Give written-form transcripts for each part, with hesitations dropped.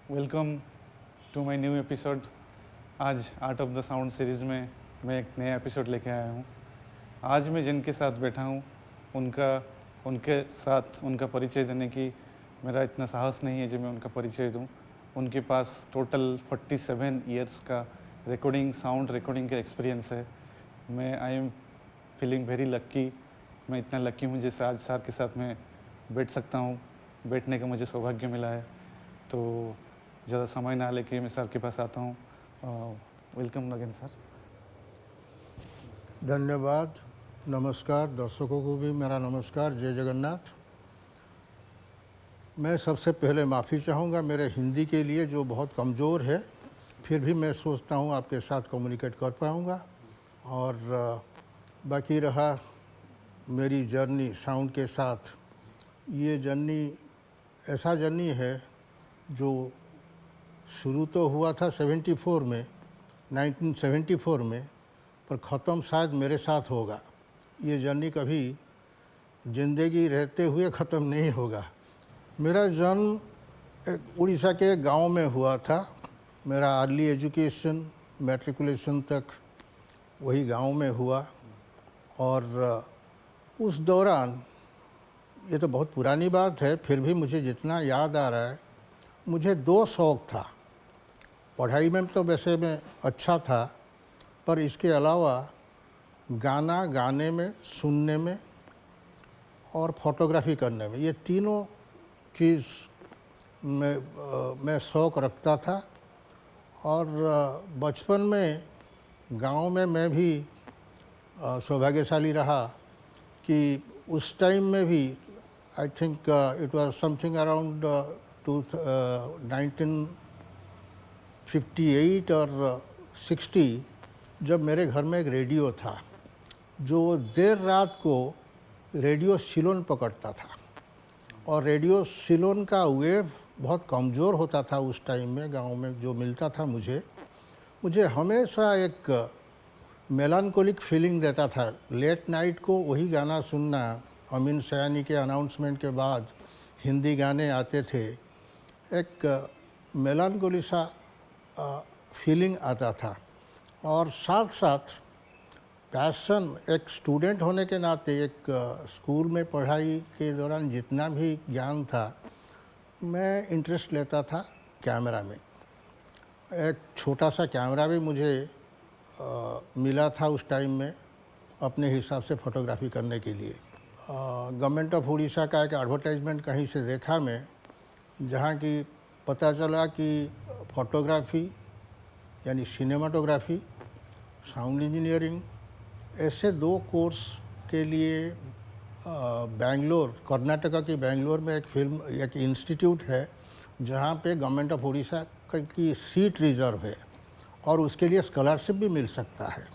Welcome to my new episode. आज art of the sound series में मैं एक नया एपिसोड लेके आया हूँ। आज मैं जिनके साथ बैठा हूँ उनके साथ उनका परिचय देने की मेरा इतना साहस नहीं है जो मैं उनका परिचय दूँ। उनके पास टोटल 47 ईयर्स का साउंड रिकॉर्डिंग का एक्सपीरियंस है। मैं आई एम फीलिंग वेरी लक्की। मैं इतना लक्की हूँ जिस आज सर के साथ मैं बैठ सकता हूँ, बैठने का मुझे सौभाग्य मिला है। तो ज़्यादा समय ना लेके मैं सर के पास आता हूँ। Welcome again sir. धन्यवाद। नमस्कार, दर्शकों को भी मेरा नमस्कार। जय जगन्नाथ। मैं सबसे पहले माफ़ी चाहूँगा मेरे हिंदी के लिए जो बहुत कमज़ोर है, फिर भी मैं सोचता हूँ आपके साथ कम्युनिकेट कर पाऊँगा। और बाकी रहा मेरी जर्नी साउंड के साथ, ये जर्नी ऐसा जर्नी है जो शुरू तो हुआ था 74 में, 1974 में, पर ख़त्म शायद मेरे साथ होगा। ये जर्नी कभी ज़िंदगी रहते हुए ख़त्म नहीं होगा। मेरा जन्म एक उड़ीसा के गांव में हुआ था। मेरा अर्ली एजुकेशन, मैट्रिकुलेशन तक वही गांव में हुआ। और उस दौरान, ये तो बहुत पुरानी बात है, फिर भी मुझे जितना याद आ रहा है, मुझे दो शौक़ था। पढ़ाई में तो वैसे मैं अच्छा था, पर इसके अलावा गाना गाने में, सुनने में और फोटोग्राफी करने में, ये तीनों चीज़ मैं शौक़ रखता था। और बचपन में गांव में मैं भी सौभाग्यशाली रहा कि उस टाइम में भी I think it was something around 1958 और 60, जब मेरे घर में एक रेडियो था जो देर रात को रेडियो सिलोन पकड़ता था। और रेडियो सिलोन का वेव बहुत कमज़ोर होता था उस टाइम में। गांव में जो मिलता था मुझे हमेशा एक मेलानकोलिक फीलिंग देता था। लेट नाइट को वही गाना सुनना, अमीन सयानी के अनाउंसमेंट के बाद हिंदी गाने आते थे, एक मेलानकोली सा फीलिंग आता था। और साथ साथ पैशन, एक स्टूडेंट होने के नाते, एक स्कूल में पढ़ाई के दौरान जितना भी ज्ञान था, मैं इंटरेस्ट लेता था कैमरा में। एक छोटा सा कैमरा भी मुझे मिला था उस टाइम में अपने हिसाब से फ़ोटोग्राफी करने के लिए। गवर्नमेंट ऑफ उड़ीसा का एक एडवर्टाइजमेंट कहीं से देखा मैं, जहाँ की पता चला कि फ़ोटोग्राफी यानी सिनेमाटोग्राफी, साउंड इंजीनियरिंग, ऐसे दो कोर्स के लिए बेंगलोर, कर्नाटका की बेंगलोर में एक इंस्टीट्यूट है जहाँ पे गवर्नमेंट ऑफ उड़ीसा की सीट रिज़र्व है और उसके लिए स्कॉलरशिप भी मिल सकता है।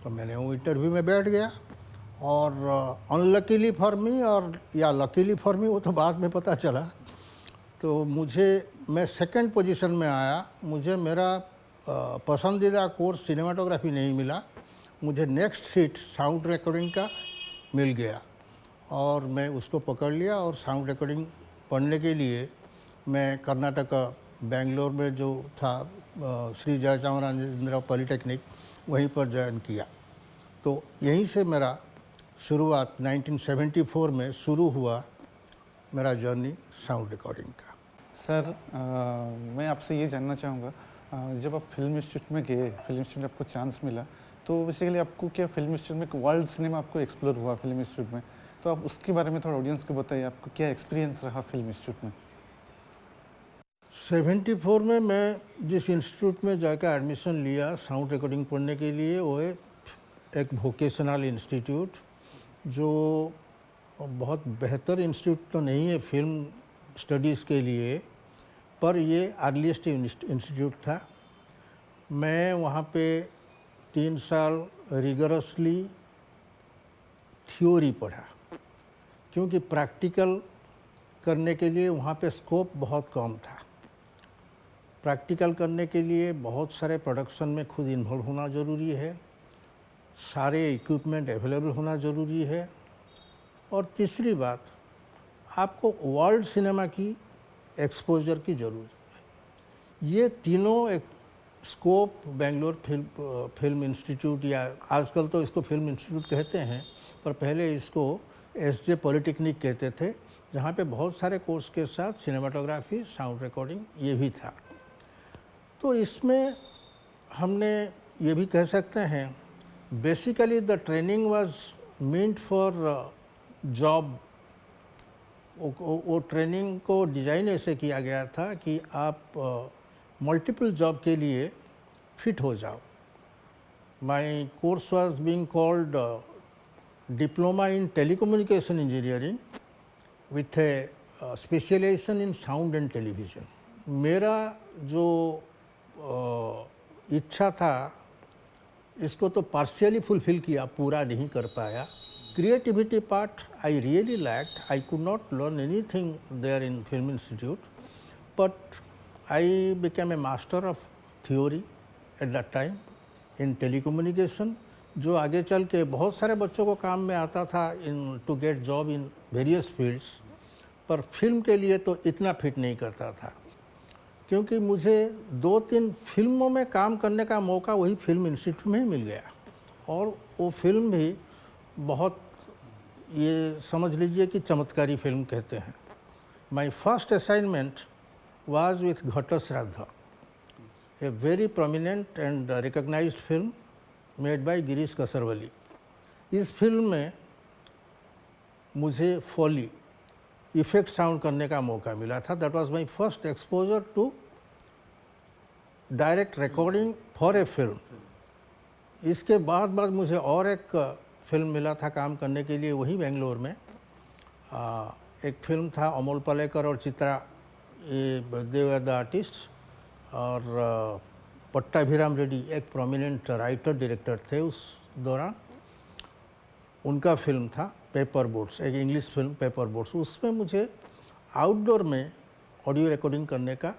तो मैंने वो इंटरव्यू में बैठ गया। और अनलकीली फॉर मी, और या लकीली फॉर मी, वो तो बाद में पता चला, तो मैं सेकंड पोजीशन में आया। मुझे मेरा पसंदीदा कोर्स सिनेमाटोग्राफी नहीं मिला, मुझे नेक्स्ट सीट साउंड रिकॉर्डिंग का मिल गया और मैं उसको पकड़ लिया। और साउंड रिकॉर्डिंग पढ़ने के लिए मैं कर्नाटका बेंगलोर में जो था श्री जयचामराजेंद्र पॉलिटेक्निक, वहीं पर ज्वाइन किया। तो यहीं से मेरा शुरुआत 1974 में शुरू हुआ मेरा जर्नी साउंड रिकॉर्डिंग का। सर, मैं आपसे ये जानना चाहूँगा, जब आप फिल्म इंस्टीट्यूट में गए, फिल्म इंस्टीट्यूट में आपको चांस मिला, तो बेसिकली आपको क्या फिल्म इंस्टीट्यूट में वर्ल्ड सिनेमा आपको एक्सप्लोर हुआ फिल्म इंस्टीट्यूट में, तो आप उसके बारे में थोड़ा ऑडियंस को बताइए, आपको क्या एक्सपीरियंस रहा फिल्म इंस्टीट्यूट में? 74 में मैं जिस इंस्टीट्यूट में जाकर एडमिशन लिया साउंड रिकॉर्डिंग पढ़ने के लिए, वो एक वोकेशनल इंस्टीट्यूट, जो बहुत बेहतर इंस्टीट्यूट तो नहीं है फिल्म स्टडीज़ के लिए, पर ये अर्लीस्ट इंस्टीट्यूट था। मैं वहाँ पे 3 साल रिगरसली थ्योरी पढ़ा, क्योंकि प्रैक्टिकल करने के लिए वहाँ पे स्कोप बहुत कम था। प्रैक्टिकल करने के लिए बहुत सारे प्रोडक्शन में खुद इन्वॉल्व होना ज़रूरी है, सारे इक्विपमेंट अवेलेबल होना ज़रूरी है, और तीसरी बात, आपको वर्ल्ड सिनेमा की एक्सपोजर की ज़रूरत है। ये तीनों एक स्कोप बेंगलोर फिल्म इंस्टीट्यूट, या आजकल तो इसको फिल्म इंस्टीट्यूट कहते हैं, पर पहले इसको एसजे पॉलिटेक्निक कहते थे, जहाँ पे बहुत सारे कोर्स के साथ सिनेमाटोग्राफी, साउंड रिकॉर्डिंग ये भी था। तो इसमें हमने ये भी कह सकते हैं basically the training was meant for job. वो ट्रेनिंग को डिज़ाइन ऐसे किया गया था कि आप मल्टीपल जॉब के लिए फिट हो जाओ। My course was being called diploma in telecommunication engineering with a specialisation in sound and television. मेरा जो इच्छा था इसको तो पार्शियली फुलफिल किया, पूरा नहीं कर पाया। Creativity part I really lacked. I could not learn anything there in film institute, but I became a master of theory at that time in telecommunication, जो आगे चल के बहुत सारे बच्चों को काम में आता था in to get job in various fields, पर फिल्म के लिए तो इतना फिट नहीं करता था, क्योंकि मुझे 2-3 फिल्मों में काम करने का मौका वही फिल्म इंस्टीट्यूट में ही मिल गया। और वो फिल्म भी बहुत, ये समझ लीजिए कि चमत्कारी फिल्म कहते हैं। My first assignment was with Ghatashraddha, a very prominent and recognised film made by Girish Kasaravalli. इस फिल्म में मुझे फॉली इफेक्ट साउंड करने का मौका मिला था। That was my first exposure to direct recording for a film. इसके बाद मुझे और एक फिल्म मिला था काम करने के लिए वही बेंगलोर में। एक फिल्म था अमोल पालेकर और चित्रा, ये दे वर द आर्टिस्ट, और पट्टाभिराम रेड्डी एक प्रोमिनेंट राइटर डायरेक्टर थे उस दौरान। उनका फिल्म था पेपर बोट्स, एक इंग्लिश फिल्म पेपर बोट्स। उसमें मुझे आउटडोर में ऑडियो रिकॉर्डिंग करने का,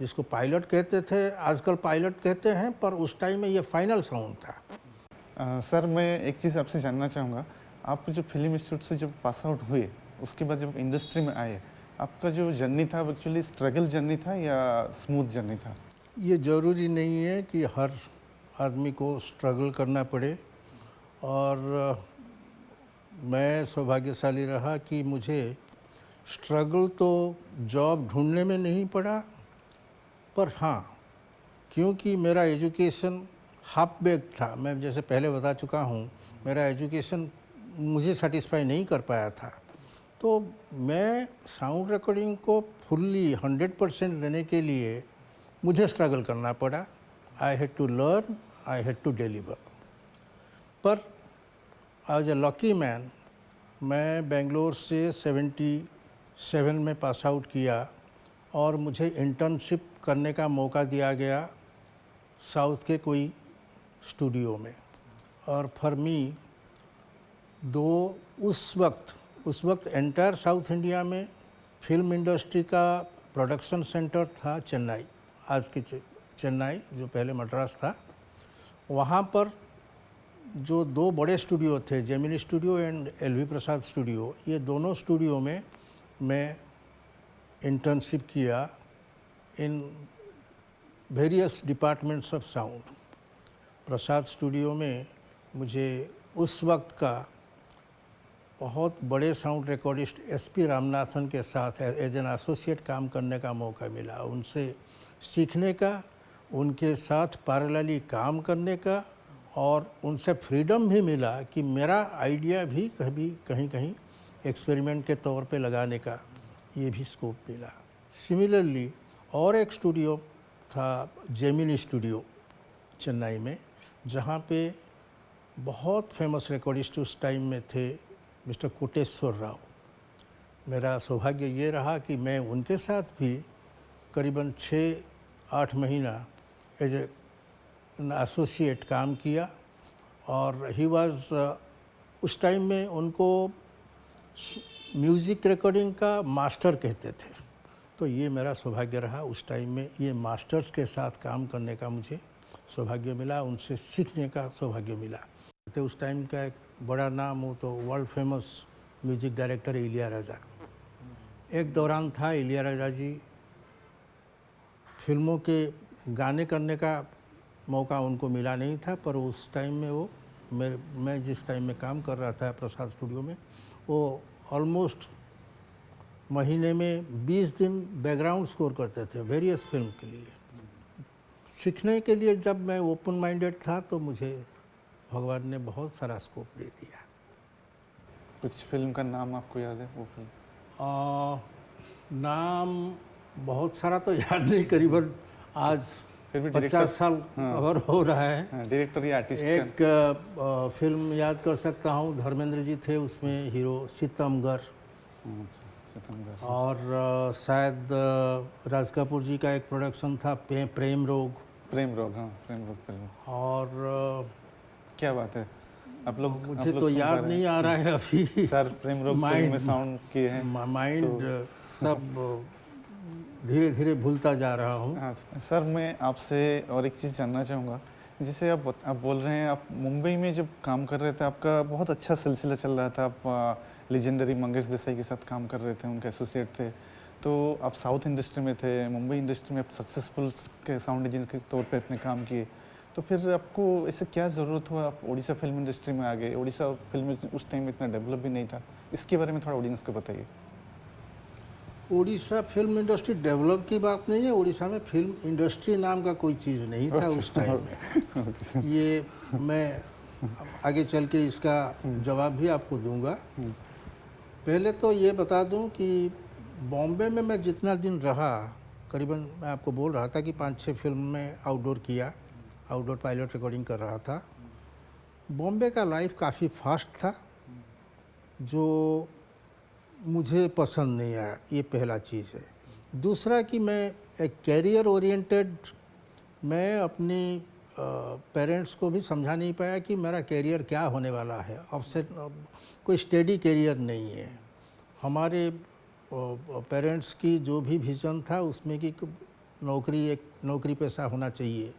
जिसको पायलट कहते थे, आजकल पायलट कहते हैं, पर उस टाइम में ये फाइनल साउंड था। सर मैं एक चीज़ आपसे जानना चाहूँगा, आप जो फिल्म इंस्टीट्यूट से जब पास आउट हुए उसके बाद जब इंडस्ट्री में आए, आपका जो जर्नी था वो एक्चुअली स्ट्रगल जर्नी था या स्मूथ जर्नी था? ये ज़रूरी नहीं है कि हर आदमी को स्ट्रगल करना पड़े, और मैं सौभाग्यशाली रहा कि मुझे स्ट्रगल तो जॉब ढूंढने में नहीं पड़ा, पर हाँ, क्योंकि मेरा एजुकेशन हाफ बेक था, मैं जैसे पहले बता चुका हूँ, मेरा एजुकेशन मुझे सेटिस्फाई नहीं कर पाया था, तो मैं साउंड रिकॉर्डिंग को फुल्ली 100% लेने के लिए मुझे स्ट्रगल करना पड़ा। I had to learn, I had to deliver. पर एज ए लकी मैन, मैं बेंगलोर से 77 में पास आउट किया और मुझे इंटर्नशिप करने का मौका दिया गया साउथ के कोई स्टूडियो में। और फॉर मी उस वक्त एंटायर साउथ इंडिया में फिल्म इंडस्ट्री का प्रोडक्शन सेंटर था चेन्नई, आज की चेन्नई जो पहले मद्रास था। वहाँ पर जो 2 बड़े स्टूडियो थे, Gemini studio and LV Prasad studio, ये दोनों स्टूडियो में मैं इंटर्नशिप किया in various departments of sound. Prasad studio में मुझे उस वक्त का बहुत बड़े साउंड रिकॉर्डिस्ट एसपी रामनाथन के साथ एज एन एसोसिएट काम करने का मौका मिला, उनसे सीखने का, उनके साथ पैरेलली काम करने का, और उनसे फ्रीडम भी मिला कि मेरा आइडिया भी कहीं एक्सपेरिमेंट के तौर पे लगाने का ये भी स्कोप मिला। सिमिलरली और एक स्टूडियो था जेमिनी स्टूडियो चेन्नई में, जहाँ पे बहुत फेमस रिकॉर्डिस्ट उस टाइम में थे मिस्टर कोटेश्वर राव। मेरा सौभाग्य ये रहा कि मैं उनके साथ भी करीबन 6-8 महीना एज एन एसोसिएट काम किया, और ही वाज उस टाइम में उनको म्यूज़िक रिकॉर्डिंग का मास्टर कहते थे। तो ये मेरा सौभाग्य रहा, उस टाइम में ये मास्टर्स के साथ काम करने का मुझे सौभाग्य मिला, उनसे सीखने का सौभाग्य मिला। तो उस टाइम का एक बड़ा नाम हो तो वर्ल्ड फेमस म्यूज़िक डायरेक्टर इलिया राजा। एक दौरान था इलिया राजा जी फिल्मों के गाने करने का मौका उनको मिला नहीं था, पर उस टाइम में वो मैं जिस टाइम में काम कर रहा था प्रसाद स्टूडियो में, वो ऑलमोस्ट महीने में 20 दिन बैकग्राउंड स्कोर करते थे वेरियस फिल्म के लिए। सीखने के लिए जब मैं ओपन माइंडेड था तो मुझे भगवान ने बहुत सारा स्कोप दे दिया। कुछ फिल्म का नाम आपको याद है वो फिल्म? नाम बहुत सारा तो याद नहीं, करीबन आज फिर भी 50 साल कवर हो रहा है। डायरेक्टर या आर्टिस्ट एक फिल्म याद कर सकता हूँ, धर्मेंद्र जी थे उसमें हीरो, सितमगर। सितमगर। और शायद राज कपूर जी का एक प्रोडक्शन था प्रेम रोग। प्रेम रोग, हाँ प्रेम रोग फिल्म। और क्या बात है, आप लोग मुझे तो याद नहीं आ रहा है अभी। सर प्रेम रोग फिल्म में साउंड किए हैं। माइंड सब धीरे धीरे भूलता जा रहा हूँ। हाँ सर, मैं आपसे और एक चीज़ जानना चाहूँगा। जैसे आप बोल रहे हैं, आप मुंबई में जब काम कर रहे थे आपका बहुत अच्छा सिलसिला चल रहा था, आप लेजेंडरी मंगेश देसाई के साथ काम कर रहे थे, उनके एसोसिएट थे, तो आप साउथ इंडस्ट्री में थे, मुंबई इंडस्ट्री में आप सक्सेसफुल के साउंड इंजीनियर के तौर पे अपने काम किए, तो फिर आपको ऐसे क्या ज़रूरत हुआ आप उड़ीसा फिल्म इंडस्ट्री में आ गए? उड़ीसा फिल्म उस टाइम में इतना डेवलप भी नहीं था, इसके बारे में थोड़ा ऑडियंस को बताइए। उड़ीसा फिल्म इंडस्ट्री डेवलप की बात नहीं है, उड़ीसा में फिल्म इंडस्ट्री नाम का कोई चीज़ नहीं था उस टाइम में। ये मैं आगे चल के इसका जवाब भी आपको दूंगा। पहले तो ये बता दूं कि बॉम्बे में मैं जितना दिन रहा, करीबन मैं आपको बोल रहा था कि 5-6 फिल्म में आउटडोर किया, आउटडोर पायलट रिकॉर्डिंग कर रहा था। बॉम्बे का लाइफ काफ़ी फास्ट था, जो मुझे पसंद नहीं आया, ये पहला चीज़ है। दूसरा कि मैं एक कैरियर ओरिएंटेड, मैं अपनी पेरेंट्स को भी समझा नहीं पाया कि मेरा कैरियर क्या होने वाला है। अब से कोई स्टेडी कैरियर नहीं है। हमारे पेरेंट्स की जो भी विज़न था उसमें कि एक नौकरी पेशा होना चाहिए,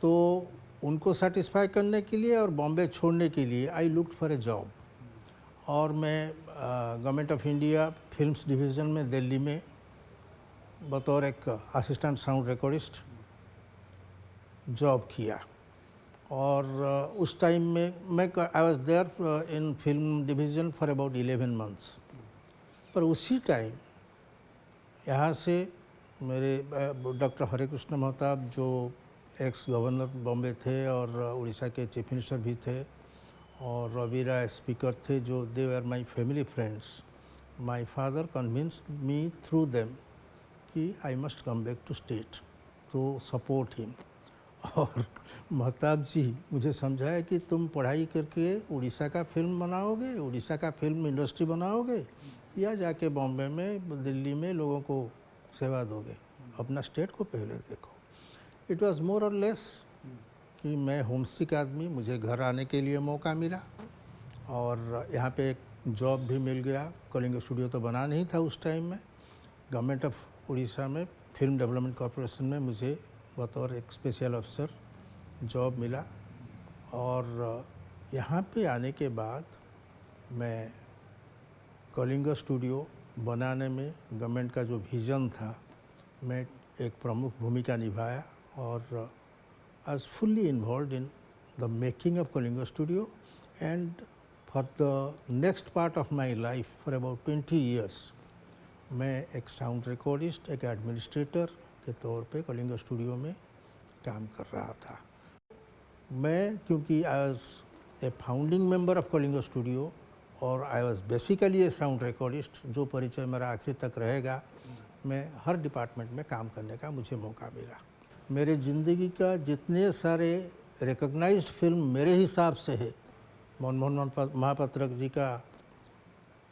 तो उनको सेटिस्फाई करने के लिए और बॉम्बे छोड़ने के लिए I looked for a job. और मैं government of India films division में दिल्ली में बतौर एक असिस्टेंट साउंड रिकॉर्डिस्ट जॉब किया। और उस टाइम में मैं I was there in film division for about 11 months. पर उसी टाइम यहाँ से मेरे डॉक्टर हरे कृष्ण महताब, जो एक्स गवर्नर बॉम्बे थे और उड़ीसा के चीफ मिनिस्टर भी थे, और रवि राय स्पीकर थे, जो they were my family friends. My father convinced me through them कि I must come back to state to support him. और महताब जी मुझे समझाया कि तुम पढ़ाई करके उड़ीसा का फिल्म बनाओगे, उड़ीसा का फिल्म इंडस्ट्री बनाओगे, या जाके बॉम्बे में दिल्ली में लोगों को सेवा दोगे, अपना स्टेट को पहले देखो। इट वाज मोर और लेस कि मैं होमसिक आदमी, मुझे घर आने के लिए मौका मिला और यहाँ पे एक जॉब भी मिल गया। कलिंग स्टूडियो तो बना नहीं था उस टाइम में। गवर्नमेंट ऑफ उड़ीसा में फिल्म डेवलपमेंट कॉरपोरेशन में मुझे बतौर एक स्पेशल अफसर जॉब मिला। और यहाँ पे आने के बाद मैं कलिंग स्टूडियो बनाने में गवर्नमेंट का जो विज़न था, मैं एक प्रमुख भूमिका निभाया और I was fully involved in the making of Kalinga Studio, and for the next part of my life, for about 20 years, मैं एक साउंड रिकॉर्डिस्ट, एक एडमिनिस्ट्रेटर के तौर पे कलिंगा स्टूडियो में काम कर रहा था। मैं क्योंकि I was a founding member of Kalinga studio और I was basically a sound recordist, जो परिचय मेरा आखिर तक रहेगा, मैं हर डिपार्टमेंट में काम करने का मुझे मौका मिला। मेरे ज़िंदगी का जितने सारे रिकॉग्नाइज्ड फिल्म मेरे हिसाब से है, मनमोहन महापात्रक जी का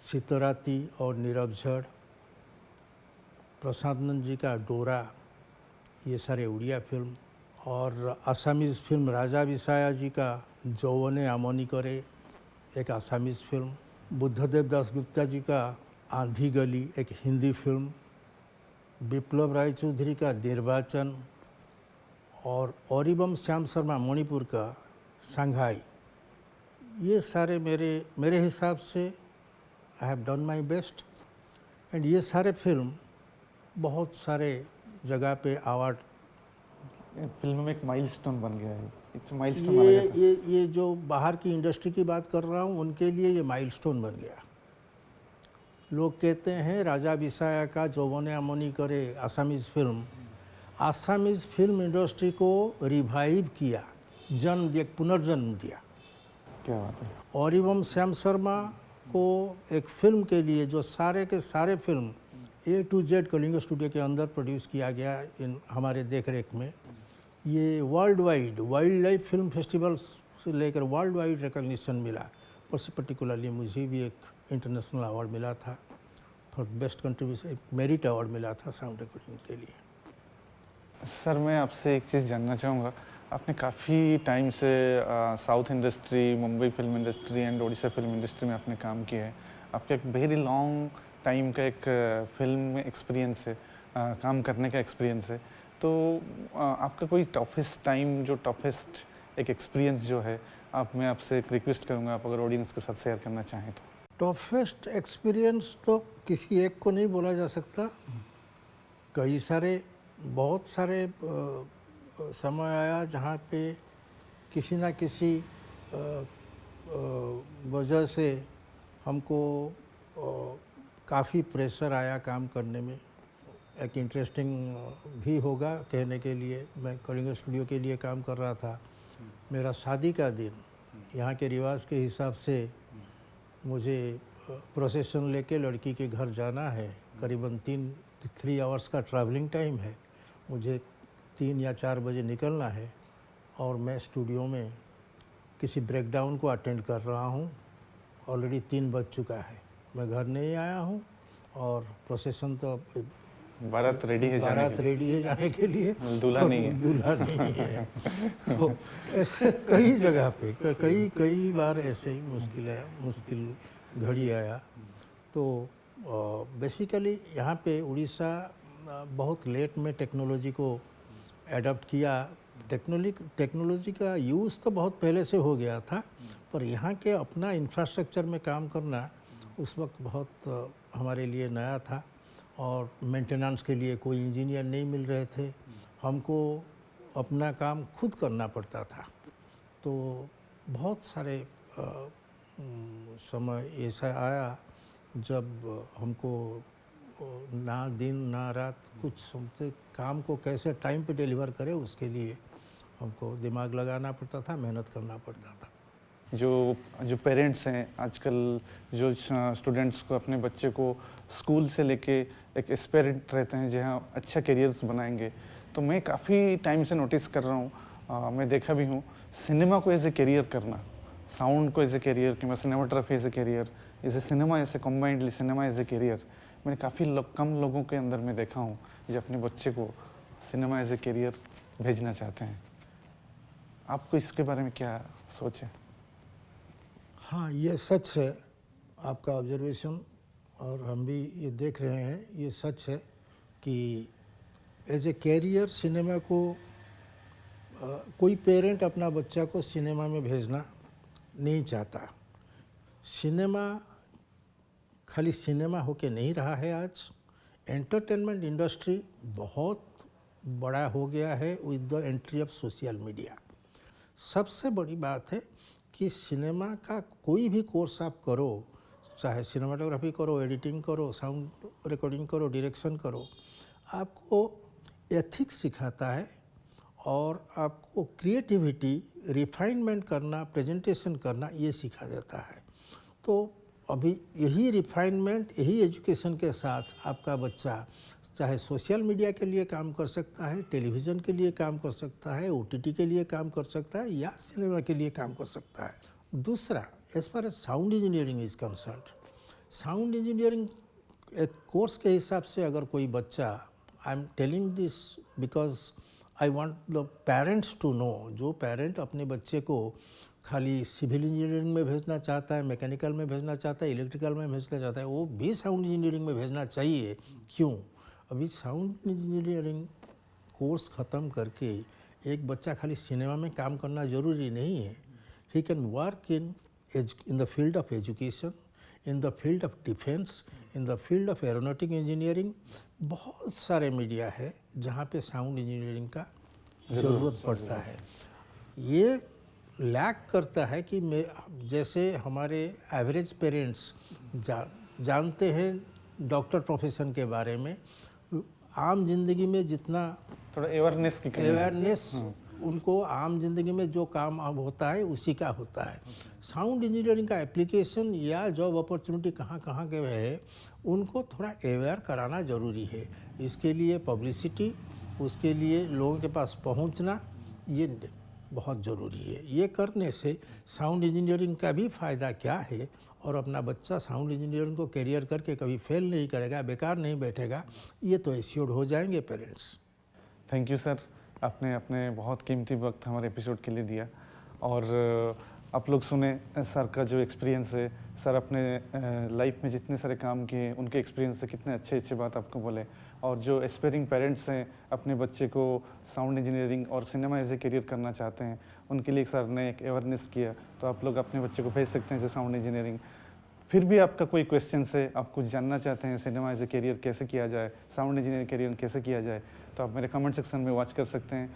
सितराती और नीरव झड़, प्रशांत नंद जी का डोरा, ये सारे उड़िया फिल्म, और आसामीज़ फिल्म राजा विसाया जी का जौवने आमोनी करे, एक आसामीज़ फिल्म, बुद्धदेव दासगुप्ता जी का आंधी गली, एक हिंदी फिल्म, विप्लव राय चौधरी का निर्वाचन, और औरिबम श्याम शर्मा मणिपुर का शंघाई, ये सारे मेरे हिसाब से I have done my best. And ये सारे फिल्म बहुत सारे जगह पे अवार्ड। फिल्म में एक माइलस्टोन बन गया है, एक माइलस्टोन माना जाता है। ये जो बाहर की इंडस्ट्री की बात कर रहा हूँ उनके लिए ये माइलस्टोन बन गया। लोग कहते हैं राजा विसाया का जौवने अमोनी करे Assamese film, Assamese film industry को रिवाइव किया, जन्म दिया, पुनर्जन्म दिया। क्या बात है। और एवं श्याम शर्मा को एक फिल्म के लिए जो सारे के सारे film A to Z Kalinga studio के अंदर प्रोड्यूस किया गया इन हमारे देख रेख में, ये world wide wild life film festival से लेकर वर्ल्ड वाइड रिकॉग्निशन मिला। पर्टिकुलरली मुझे भी एक इंटरनेशनल अवार्ड मिला था फॉर बेस्ट कंट्रीब्यूशन, एक मेरिट अवार्ड मिला था साउंड रिकॉर्डिंग के लिए। सर मैं आपसे एक चीज़ जानना चाहूँगा, आपने काफ़ी टाइम से south industry, Mumbai film industry and Odisha film industry में आपने काम किया है। आपका एक वेरी लॉन्ग टाइम का एक फिल्म में एक्सपीरियंस है, काम करने का एक्सपीरियंस है। तो आपका कोई टफेस्ट टाइम, जो टफेस्ट एक एक्सपीरियंस जो है, मैं आपसे एक रिक्वेस्ट करूँगा, आप अगर ऑडियंस के साथ शेयर करना चाहें तो। टफेस्ट एक्सपीरियंस तो किसी एक को नहीं बोला जा सकता। कई सारे बहुत सारे समय आया जहाँ पे किसी ना किसी वजह से हमको काफ़ी प्रेशर आया काम करने में। एक इंटरेस्टिंग भी होगा कहने के लिए, मैं कलिंग स्टूडियो के लिए काम कर रहा था। मेरा शादी का दिन, यहाँ के रिवाज के हिसाब से मुझे प्रोसेशन लेके लड़की के घर जाना है। करीबन 3 आवर्स का ट्रैवलिंग टाइम है। मुझे 3 या 4 बजे निकलना है और मैं स्टूडियो में किसी ब्रेकडाउन को अटेंड कर रहा हूँ। ऑलरेडी 3 बज चुका है, मैं घर नहीं आया हूँ और प्रोसेशन तो बारात रेडी है जाने के लिए, दूल्हा नहीं है। दूल्हा नहीं है। तो ऐसे कई जगह पे कई बार ऐसे ही मुश्किल घड़ी आया। तो बेसिकली यहाँ पे उड़ीसा बहुत लेट में टेक्नोलॉजी को एडॉप्ट किया। टेक्नोलॉजी का यूज़ तो बहुत पहले से हो गया था, पर यहाँ के अपना इंफ्रास्ट्रक्चर में काम करना उस वक्त बहुत हमारे लिए नया था और मेंटेनेंस के लिए कोई इंजीनियर नहीं मिल रहे थे। हमको अपना काम खुद करना पड़ता था। तो बहुत सारे समय ऐसा आया जब हमको ना दिन ना रात कुछ समझते काम को कैसे टाइम पे डिलीवर करें, उसके लिए हमको दिमाग लगाना पड़ता था, मेहनत करना पड़ता था। जो पेरेंट्स हैं आजकल, जो स्टूडेंट्स को अपने बच्चे को स्कूल से लेके एक एस्पिरेंट रहते हैं जहाँ अच्छा करियर्स बनाएंगे, तो मैं काफ़ी टाइम से नोटिस कर रहा हूँ, मैं देखा भी हूँ, सिनेमा को एज ए करियर करना, साउंड को एज ए करियर, कि मैं cinematography as a career, as a cinema as a combinedly cinema as a career, मैंने काफ़ी कम लोगों के अंदर में देखा हूँ जो अपने बच्चे को सिनेमा एज ए करियर भेजना चाहते हैं। आपको इसके बारे में क्या सोच है? हाँ, ये सच है आपका ऑब्जर्वेशन, और हम भी ये देख रहे हैं, ये सच है कि एज ए कैरियर सिनेमा को कोई पेरेंट अपना बच्चा को सिनेमा में भेजना नहीं चाहता। सिनेमा खाली सिनेमा होके नहीं रहा है। आज एंटरटेनमेंट इंडस्ट्री बहुत बड़ा हो गया है with the entry of social media. सबसे बड़ी बात है कि सिनेमा का कोई भी कोर्स आप करो, चाहे सिनेमाटोग्राफी करो, एडिटिंग करो, साउंड रिकॉर्डिंग करो, डायरेक्शन करो, आपको एथिक्स सिखाता है और आपको क्रिएटिविटी, रिफाइनमेंट करना, प्रेजेंटेशन करना, ये सिखा जाता है। तो अभी यही रिफाइनमेंट, यही एजुकेशन के साथ आपका बच्चा चाहे सोशल मीडिया के लिए काम कर सकता है, टेलीविज़न के लिए काम कर सकता है, OTT के लिए काम कर सकता है, या सिनेमा के लिए काम कर सकता है। दूसरा, as far as sound engineering is concern, sound engineering एक कोर्स के हिसाब से अगर कोई बच्चा, I am telling this because I want the parents to know, जो पेरेंट अपने बच्चे को खाली सिविल इंजीनियरिंग में भेजना चाहता है, मैकेनिकल में भेजना चाहता है, इलेक्ट्रिकल में भेजना चाहता है, वो भी साउंड इंजीनियरिंग में भेजना चाहिए। क्यों? अभी साउंड इंजीनियरिंग कोर्स ख़त्म करके एक बच्चा खाली सिनेमा में काम करना ज़रूरी नहीं है। He can work in the field of education, in the field of defence, in the field of aeronautic engineering. बहुत सारे मीडिया है जहाँ पे साउंड इंजीनियरिंग का ज़रूरत पड़ता है। ये लैक करता है कि जैसे हमारे एवरेज पेरेंट्स जानते हैं डॉक्टर प्रोफेशन के बारे में, आम जिंदगी में जितना थोड़ा अवेयरनेस की कमी है। अवेयरनेस उनको आम जिंदगी में जो काम अब होता है उसी का होता है। साउंड इंजीनियरिंग का एप्लीकेशन या जॉब अपॉर्चुनिटी कहाँ कहाँ के है उनको थोड़ा अवेयर कराना ज़रूरी है। इसके लिए पब्लिसिटी, उसके लिए लोगों के पास पहुंचना, ये बहुत ज़रूरी है। ये करने से साउंड इंजीनियरिंग का भी फ़ायदा क्या है और अपना बच्चा साउंड इंजीनियरिंग को करियर करके कभी फेल नहीं करेगा, बेकार नहीं बैठेगा, ये तो एश्योर्ड हो जाएंगे पेरेंट्स। थैंक यू सर, आपने अपने बहुत कीमती वक्त हमारे एपिसोड के लिए दिया। और आप लोग सुने सर का जो एक्सपीरियंस है, सर अपने लाइफ में जितने सारे काम किए उनके एक्सपीरियंस से कितने अच्छे अच्छे बात आपको बोले। और जो एस्पायरिंग पेरेंट्स हैं, अपने बच्चे को साउंड इंजीनियरिंग और सिनेमा एज ए करियर करना चाहते हैं, उनके लिए सर ने एक अवेयरनेस किया। तो आप लोग अपने बच्चे को भेज सकते हैं जैसे साउंड इंजीनियरिंग। फिर भी आपका कोई क्वेश्चन है, आप कुछ जानना चाहते हैं सिनेमा एज ए करियर कैसे किया जाए, साउंड इंजीनियरिंग करियर कैसे किया जाए, तो आप मेरे कमेंट सेक्शन में वॉच कर सकते हैं,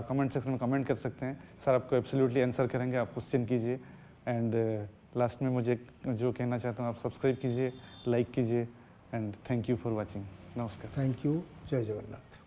कमेंट सेक्शन में कमेंट कर सकते हैं। सर आपको एब्सोल्युटली आंसर करेंगे, आप क्वेश्चन कीजिए। एंड लास्ट में मुझे जो कहना चाहता हूँ, आप सब्सक्राइब कीजिए, लाइक कीजिए and thank you for watching. नमस्कार। Thank you. जय जगन्नाथ।